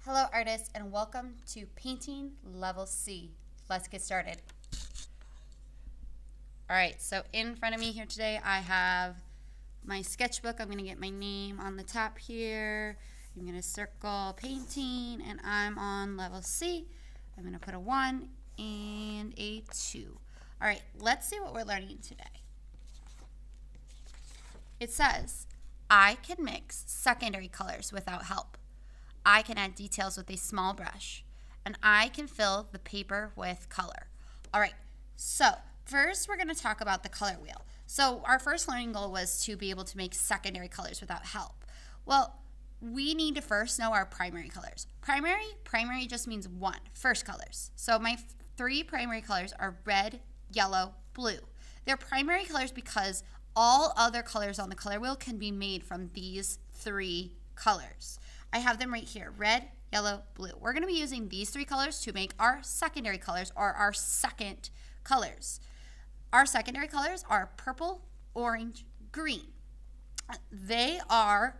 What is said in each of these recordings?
Hello artists and welcome to Painting Level C. Let's get started. Alright, so in front of me here today I have my sketchbook. I'm going to get my name on the top here. I'm going to circle painting and I'm on level C. I'm going to put a 1 and a 2. Alright, let's see what we're learning today. It says, I can mix secondary colors without help. I can add details with a small brush, and I can fill the paper with color. All right, so first we're going to talk about the color wheel. So our first learning goal was to be able to make secondary colors without help. Well, we need to first know our primary colors. Primary just means one, first colors. So my three primary colors are red, yellow, blue. They're primary colors because all other colors on the color wheel can be made from these three colors. I have them right here, red, yellow, blue. We're going to be using these three colors to make our secondary colors or our second colors. Our secondary colors are purple, orange, green. They are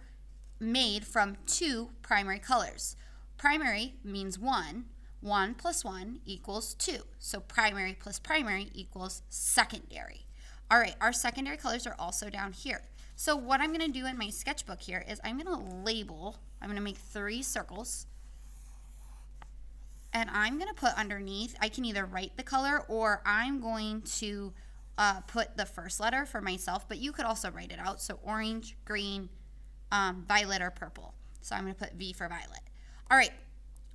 made from two primary colors. Primary means one. 1 plus 1 equals 2. So primary plus primary equals secondary. All right, our secondary colors are also down here. So what I'm going to do in my sketchbook here is I'm going to label, I'm going to make 3 circles, and I'm going to put underneath, I can either write the color or I'm going to put the first letter for myself, but you could also write it out. So orange, green, violet, or purple. So I'm going to put V for violet. All right,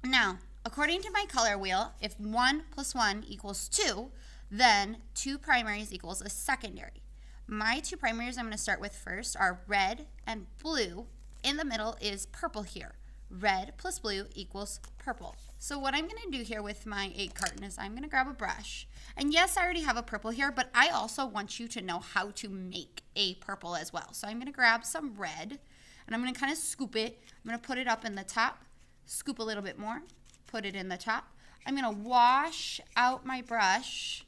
now according to my color wheel, if 1 plus 1 equals 2, then 2 primaries equals a secondary. My 2 primaries I'm going to start with first are red and blue. In the middle is purple here. Red plus blue equals purple. So what I'm going to do here with my egg carton is I'm going to grab a brush. And yes, I already have a purple here, but I also want you to know how to make a purple as well. So I'm going to grab some red, and I'm going to kind of scoop it. I'm going to put it up in the top, scoop a little bit more, put it in the top. I'm going to wash out my brush,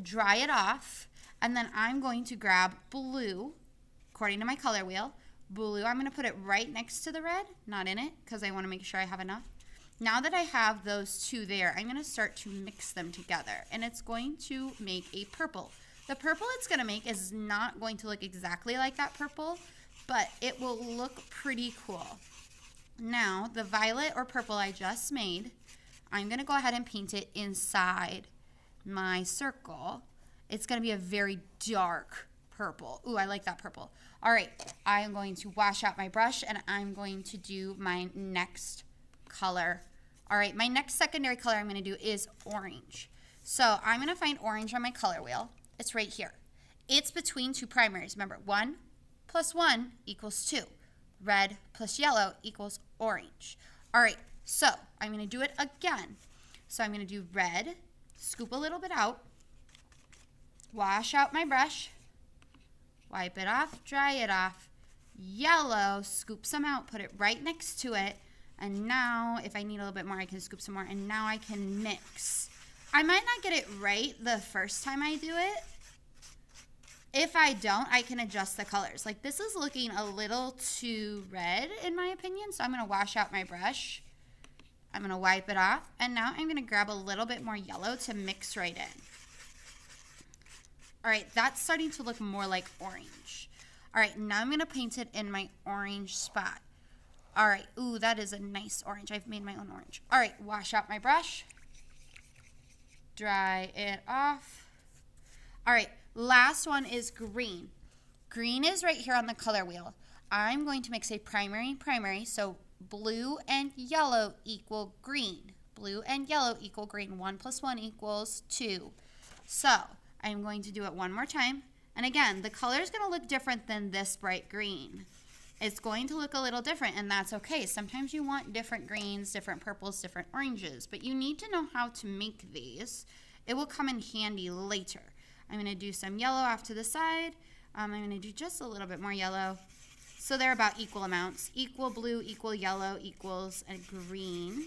dry it off, and then I'm going to grab blue, according to my color wheel. Blue, I'm going to put it right next to the red, not in it, because I want to make sure I have enough. Now that I have those two there, I'm going to start to mix them together, and it's going to make a purple. The purple it's going to make is not going to look exactly like that purple, but it will look pretty cool. Now, the violet or purple I just made, I'm going to go ahead and paint it inside my circle. It's going to be a very dark purple. Ooh, I like that purple. All right, I am going to wash out my brush and I'm going to do my next color. All right, my next secondary color I'm going to do is orange. So I'm going to find orange on my color wheel. It's right here. It's between 2 primaries. Remember, 1 plus 1 equals 2. Red plus yellow equals orange. All right, so I'm going to do it again. So I'm going to do red, scoop a little bit out, wash out my brush, wipe it off, dry it off. Yellow, scoop some out, put it right next to it. And now, if I need a little bit more, I can scoop some more. And now I can mix. I might not get it right the first time I do it. If I don't, I can adjust the colors. Like this is looking a little too red in my opinion. So I'm going to wash out my brush. I'm going to wipe it off. And now I'm going to grab a little bit more yellow to mix right in. All right, that's starting to look more like orange. All right, now I'm going to paint it in my orange spot. All right, ooh, that is a nice orange. I've made my own orange. All right, wash out my brush. Dry it off. All right, last one is green. Green is right here on the color wheel. I'm going to mix a primary and primary, so blue and yellow equal green. Blue and yellow equal green. 1 plus 1 equals 2. So I'm going to do it one more time. And again, the color is going to look different than this bright green. It's going to look a little different, and that's okay. Sometimes you want different greens, different purples, different oranges, but you need to know how to make these. It will come in handy later. I'm going to do some yellow off to the side. I'm going to do just a little bit more yellow. So they're about equal amounts. Equal blue, equal yellow equals a green.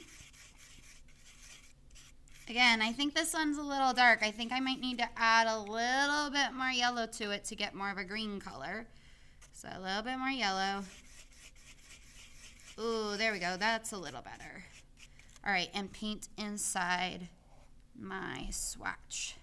Again, I think this one's a little dark. I think I might need to add a little bit more yellow to it to get more of a green color. So a little bit more yellow. Ooh, there we go. That's a little better. All right, and paint inside my swatch.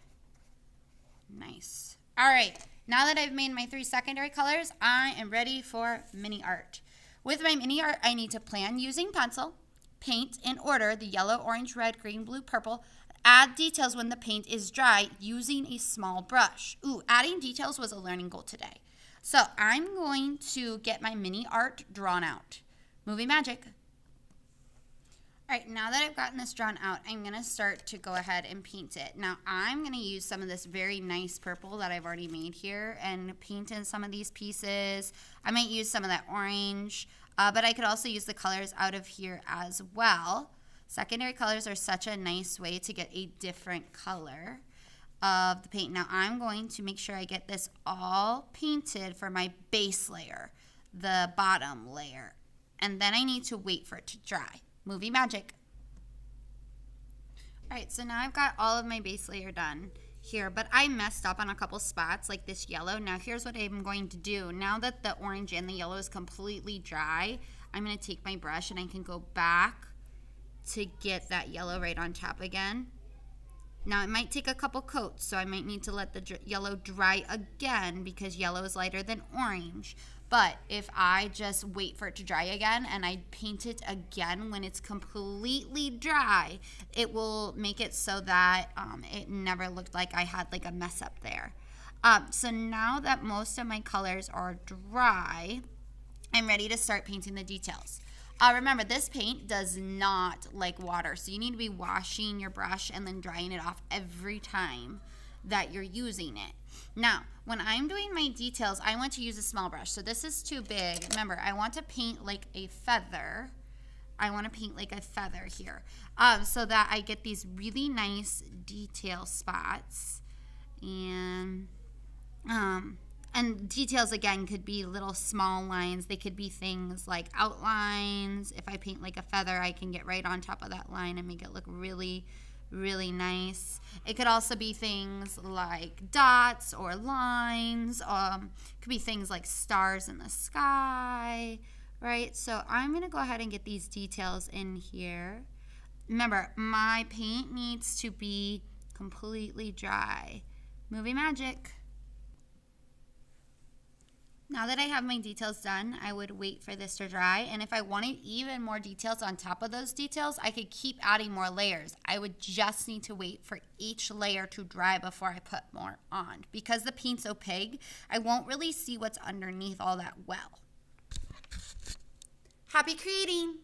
Nice. All right, now that I've made my 3 secondary colors, I am ready for mini art. With my mini art, I need to plan using pencil, paint in order the yellow, orange, red, green, blue, purple. Add details when the paint is dry using a small brush. Ooh, adding details was a learning goal today. So I'm going to get my mini art drawn out. Movie magic. All right, now that I've gotten this drawn out, I'm going to start to go ahead and paint it. Now, I'm going to use some of this very nice purple that I've already made here and paint in some of these pieces. I might use some of that orange, but I could also use the colors out of here as well. Secondary colors are such a nice way to get a different color of the paint. Now, I'm going to make sure I get this all painted for my base layer, the bottom layer, and then I need to wait for it to dry. Movie magic. All right, so now I've got all of my base layer done here, but I messed up on a couple spots like this yellow. Now here's what I'm going to do. Now that the orange and the yellow is completely dry, I'm going to take my brush and I can go back to get that yellow right on top again. Now it might take a couple coats, so I might need to let the yellow dry again because yellow is lighter than orange. But if I just wait for it to dry again and I paint it again when it's completely dry, it will make it so that it never looked like I had like a mess up there. So now that most of my colors are dry, I'm ready to start painting the details. Remember, this paint does not like water, so you need to be washing your brush and then drying it off every time that you're using it. Now, when I'm doing my details, I want to use a small brush. So this is too big. Remember, I want to paint like a feather. I want to paint like a feather here so that I get these really nice detail spots. And details, again, could be little small lines. They could be things like outlines. If I paint like a feather, I can get right on top of that line and make it look really, really nice. It could also be things like dots or lines. Could be things like stars in the sky, right? So I'm going to go ahead and get these details in here. Remember, my paint needs to be completely dry. Movie magic. Now that I have my details done, I would wait for this to dry. And if I wanted even more details on top of those details, I could keep adding more layers. I would just need to wait for each layer to dry before I put more on. Because the paint's opaque, I won't really see what's underneath all that well. Happy creating!